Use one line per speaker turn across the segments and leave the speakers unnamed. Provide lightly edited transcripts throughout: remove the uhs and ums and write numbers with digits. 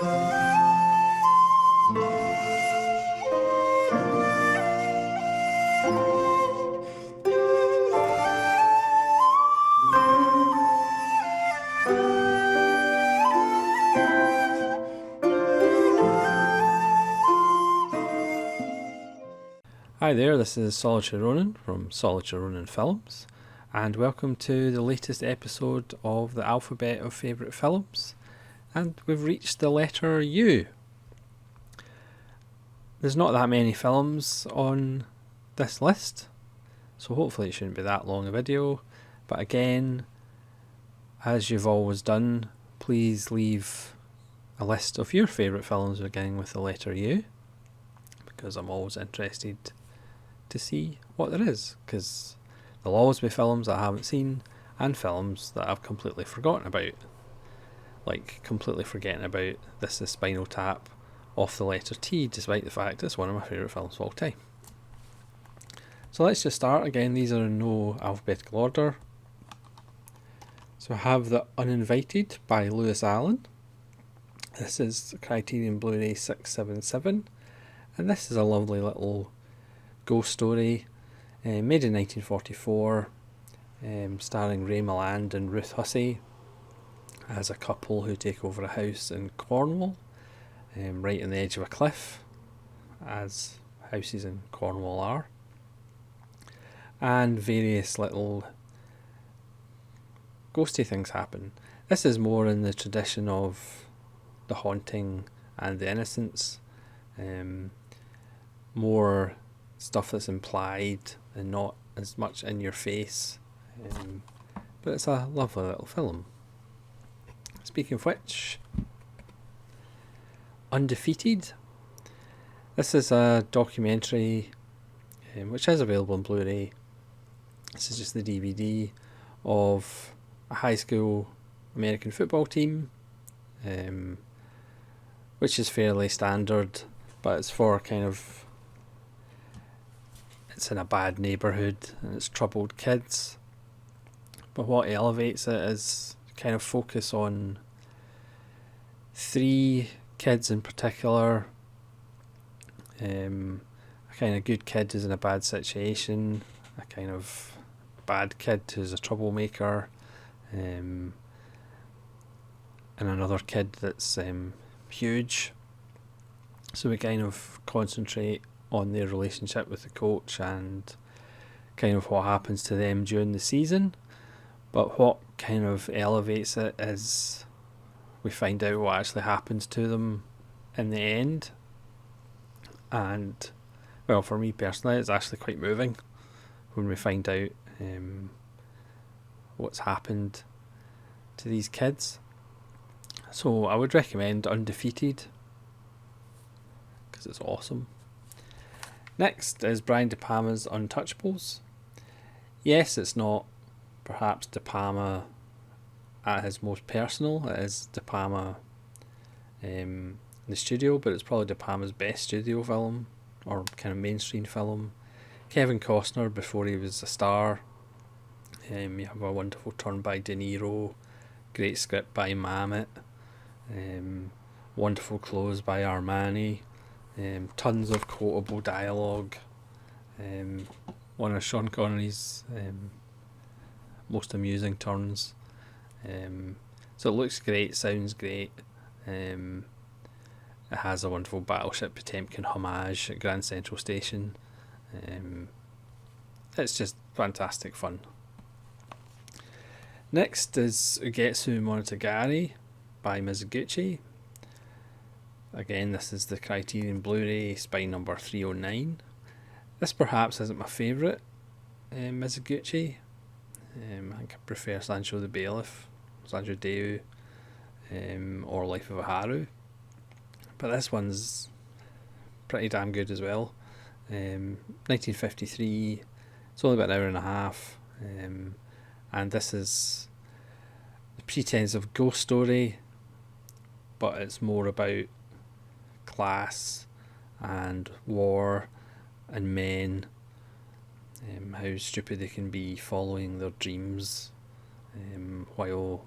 Hi there, this is Solitary Ronin from Solitary Ronin Films, and welcome to the latest episode of the alphabet of favourite films, and we've reached the letter U. There's not that many films on this list, so hopefully it shouldn't be that long a video, but again, as you've always done, please leave a list of your favourite films beginning with the letter U, because I'm always interested to see what there is, because there'll always be films that I haven't seen and films that I've completely forgotten about, like completely forgetting about This Is Spinal Tap off the letter T, despite the fact it's one of my favourite films of all time. So let's just start. Again, these are in no alphabetical order. So I have The Uninvited by Lewis Allen. This is Criterion Blu-ray 677, and this is a lovely little ghost story, made in 1944, starring Ray Milland and Ruth Hussey as a couple who take over a house in Cornwall, right on the edge of a cliff, as houses in Cornwall are, and various little ghosty things happen. This is more in the tradition of The Haunting and The Innocents, more stuff that's implied and not as much in your face, but it's a lovely little film. Speaking of which, Undefeated. This is a documentary which is available on Blu-ray. This is just the DVD of a high school American football team, which is fairly standard, but it's for kind of, it's in a bad neighbourhood and it's troubled kids. But what elevates it is kind of focus on three kids in particular. A kind of good kid who's in a bad situation, a kind of bad kid who's a troublemaker, and another kid that's huge. So we kind of concentrate on their relationship with the coach and kind of what happens to them during the season. But what kind of elevates it is we find out what actually happens to them in the end. And, well, for me personally, it's actually quite moving when we find out what's happened to these kids. So I would recommend Undefeated, because it's awesome. Next is Brian De Palma's Untouchables. Yes, it's not perhaps De Palma at his most personal. It is De Palma in the studio, but it's probably De Palma's best studio film, or kind of mainstream film. Kevin Costner before he was a star. You have a wonderful turn by De Niro, great script by Mamet, wonderful clothes by Armani, tons of quotable dialogue, one of Sean Connery's most amusing turns. So it looks great, sounds great. It has a wonderful Battleship Potemkin homage at Grand Central Station. It's just fantastic fun. Next is Ugetsu Monogatari by Mizuguchi. Again, this is the Criterion Blu-ray, spine number 309. This perhaps isn't my favourite Mizuguchi. I think I prefer Sancho the Bailiff, Sancho Deu, or Life of a Haru. But this one's pretty damn good as well. 1953, it's only about an hour and a half, and this is the pretense of ghost story, but it's more about class and war and men, how stupid they can be following their dreams while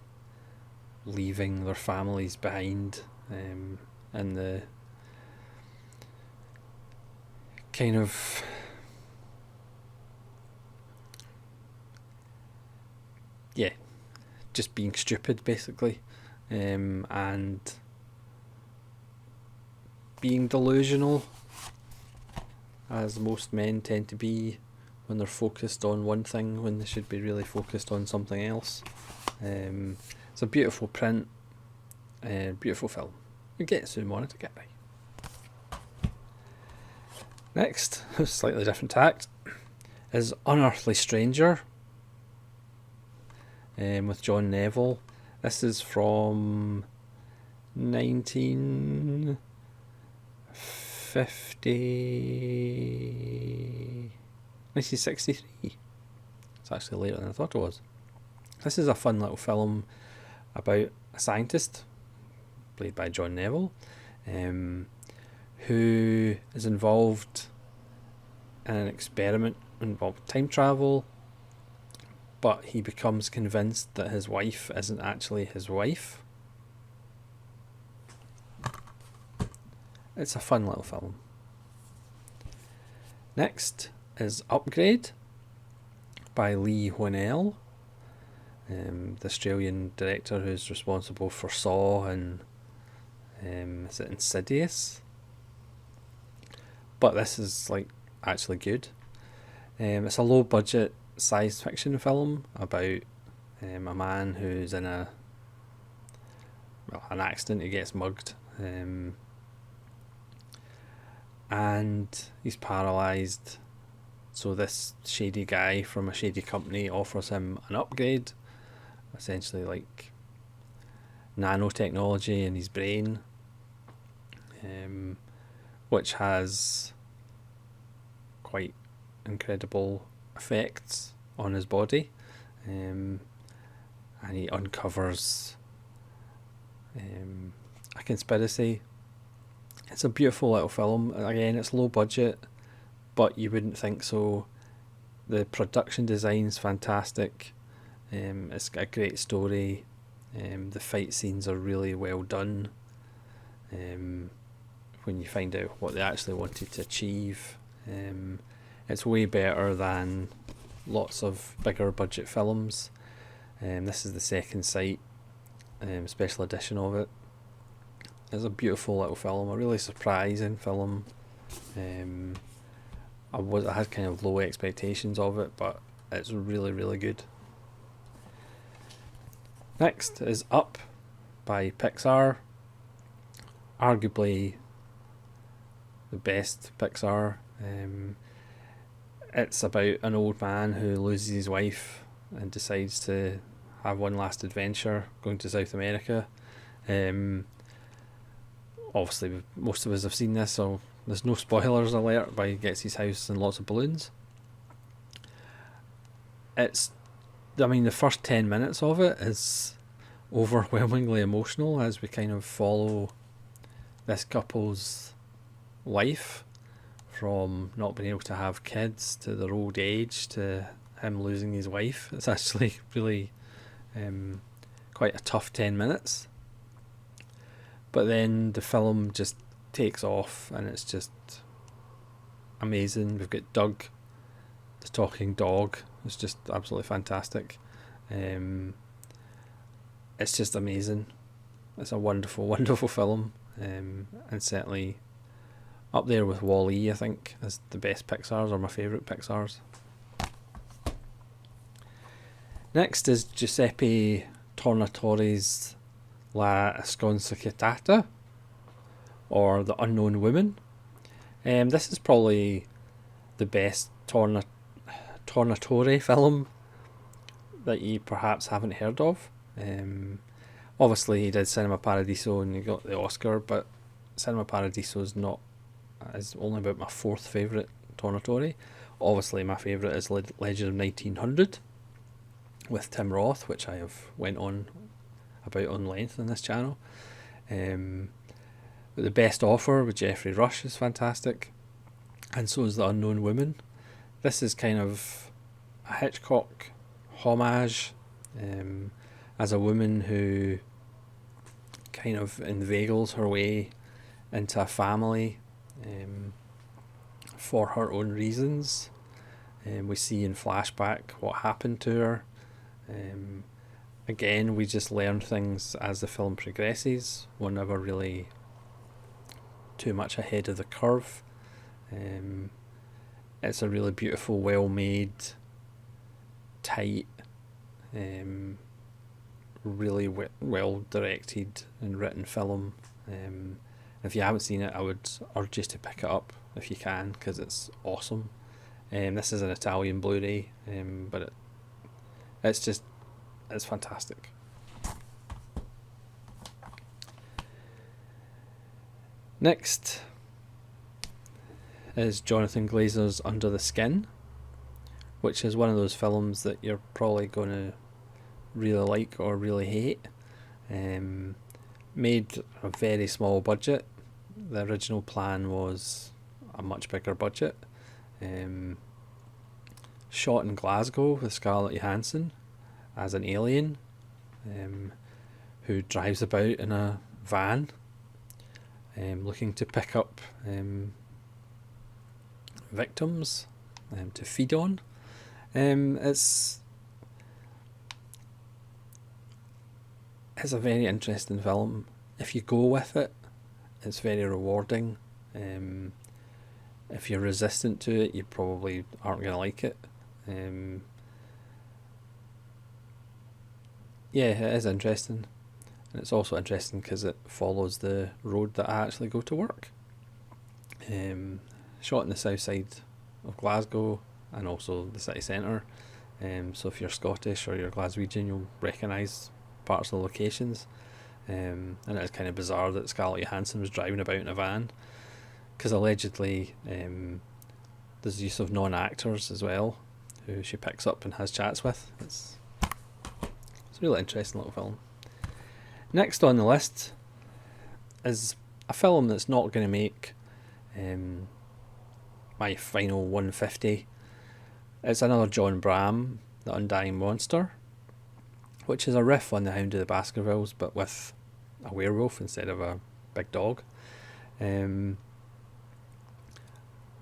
leaving their families behind and the kind of just being stupid basically, and being delusional, as most men tend to be when they're focused on one thing when they should be really focused on something else. It's a beautiful print, beautiful film. You get zoom on it to get right. Next, slightly different tact, is Unearthly Stranger, with John Neville. This is from 1963. It's actually later than I thought it was. This is a fun little film about a scientist, played by John Neville, who is involved in an experiment involving time travel, but he becomes convinced that his wife isn't actually his wife. It's a fun little film. Next is Upgrade by Lee Whannell, the Australian director who's responsible for Saw and is it Insidious? But this is like actually good. It's a low budget science fiction film about a man who's in an accident. He gets mugged, and he's paralysed. So this shady guy from a shady company offers him an upgrade, essentially like nanotechnology in his brain, which has quite incredible effects on his body, and he uncovers a conspiracy. It's a beautiful little film. Again, it's low budget, but you wouldn't think so. The production design's fantastic. It's got a great story. The fight scenes are really well done. When you find out what they actually wanted to achieve, it's way better than lots of bigger budget films. This is the second sight, special edition of it. It's a beautiful little film, a really surprising film. I had kind of low expectations of it, but it's really, really good. Next is Up by Pixar, arguably the best Pixar. It's about an old man who loses his wife and decides to have one last adventure going to South America. Obviously most of us have seen this, so there's no spoilers alert, but he gets his house and lots of balloons. The first 10 minutes of it is overwhelmingly emotional as we kind of follow this couple's life from not being able to have kids to their old age to him losing his wife. It's actually really quite a tough 10 minutes. But then the film just takes off and it's just amazing. We've got Doug, the talking dog. It's just absolutely fantastic. It's just amazing. It's a wonderful, wonderful film, and certainly up there with Wall-E, I think, as the best Pixars or my favourite Pixars. Next is Giuseppe Tornatore's La Sconcertata, or The Unknown Woman. This is probably the best Tornatore film that you perhaps haven't heard of. Obviously he did Cinema Paradiso and he got the Oscar, but Cinema Paradiso is only about my fourth favourite Tornatore. Obviously my favourite is Legend of 1900 with Tim Roth, which I have went on about on length on this channel. But The Best Offer with Geoffrey Rush is fantastic, and so is The Unknown Woman. This is kind of a Hitchcock homage, as a woman who kind of inveigles her way into a family for her own reasons. We see in flashback what happened to her. Again, we just learn things as the film progresses. We're never really too much ahead of the curve. It's a really beautiful, well-made, tight, really well-directed and written film. If you haven't seen it, I would urge you to pick it up if you can, because it's awesome. This is an Italian Blu-ray, but it's fantastic. Next is Jonathan Glazer's Under the Skin, which is one of those films that you're probably going to really like or really hate. Made a very small budget. The original plan was a much bigger budget. Shot in Glasgow with Scarlett Johansson as an alien who drives about in a van looking to pick up victims to feed on. It's a very interesting film. If you go with it, it's very rewarding. If you're resistant to it, you probably aren't going to like it. Yeah, it is interesting. And it's also interesting because it follows the road that I actually go to work. Shot in the south side of Glasgow and also the city centre. So if you're Scottish or you're Glaswegian, you'll recognise parts of the locations. And it is kind of bizarre that Scarlett Johansson was driving about in a van, because allegedly there's use of non-actors as well who she picks up and has chats with. It's a really interesting little film. Next on the list is a film that's not going to make my final 150. It's another John Bram, The Undying Monster, which is a riff on The Hound of the Baskervilles, but with a werewolf instead of a big dog.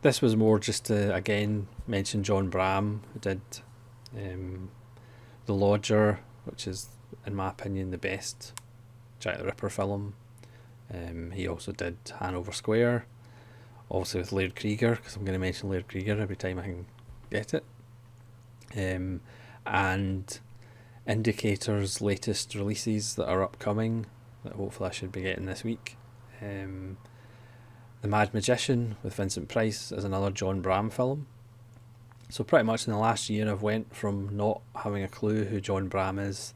This was more just to, again, mention John Bram, who did The Lodger, which is, in my opinion, the best Jack the Ripper film. He also did Hanover Square, obviously with Laird Krieger, because I'm going to mention Laird Krieger every time I can get it. And Indicator's latest releases that are upcoming, that hopefully I should be getting this week. The Mad Magician with Vincent Price is another John Bram film. So pretty much in the last year I've went from not having a clue who John Bram is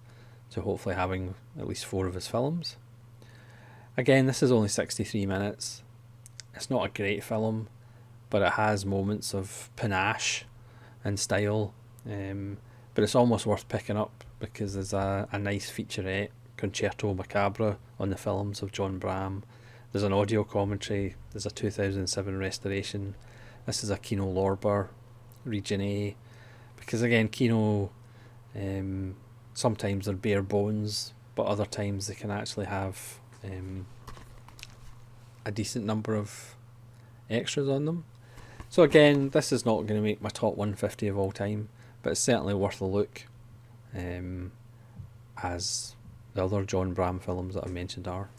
to hopefully having at least 4 of his films. Again, this is only 63 minutes. It's not a great film, but it has moments of panache and style. But it's almost worth picking up because there's a nice featurette, Concerto Macabre, on the films of John Bram. There's an audio commentary. There's a 2007 restoration. This is a Kino Lorber, Region A. Because again, Kino, sometimes they're bare bones, but other times they can actually have a decent number of extras on them. So again, this is not going to make my top 150 of all time, but it's certainly worth a look, as the other John Bram films that I mentioned are.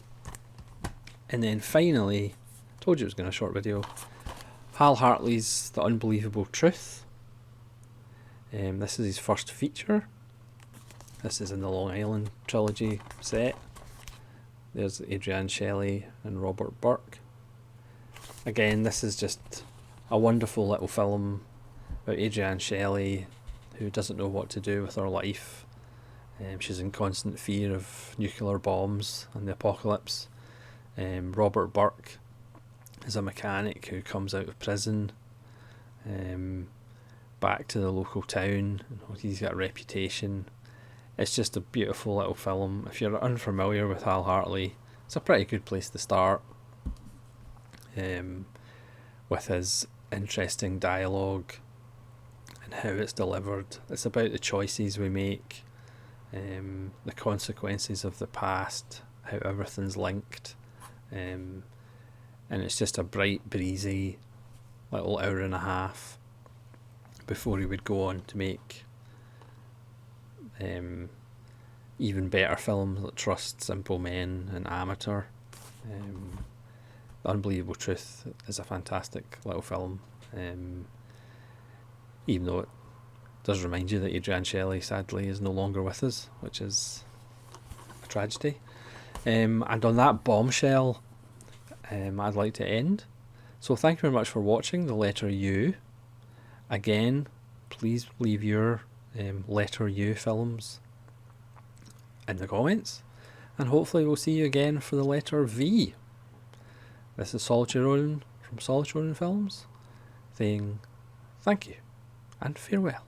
And then finally, told you it was going to be a short video, Hal Hartley's The Unbelievable Truth. This is his first feature. This is in the Long Island trilogy set. There's Adrienne Shelley and Robert Burke. Again, this is just a wonderful little film about Adrienne Shelley, who doesn't know what to do with her life. She's in constant fear of nuclear bombs and the apocalypse. Robert Burke is a mechanic who comes out of prison back to the local town. He's got a reputation. It's just a beautiful little film. If you're unfamiliar with Hal Hartley, it's a pretty good place to start, with his interesting dialogue and how it's delivered. It's about the choices we make, the consequences of the past, how everything's linked, and it's just a bright, breezy little hour and a half before he would go on to make even better films like Trust, Simple Men, and Amateur. The Unbelievable Truth is a fantastic little film, even though it does remind you that Adrian Shelley sadly is no longer with us, which is a tragedy. And on that bombshell, I'd like to end. So thank you very much for watching the letter U. Again, please leave your letter U films in the comments, and hopefully we'll see you again for the letter V. This is Solitary Ronin from Solitary Ronin Films saying thank you and farewell.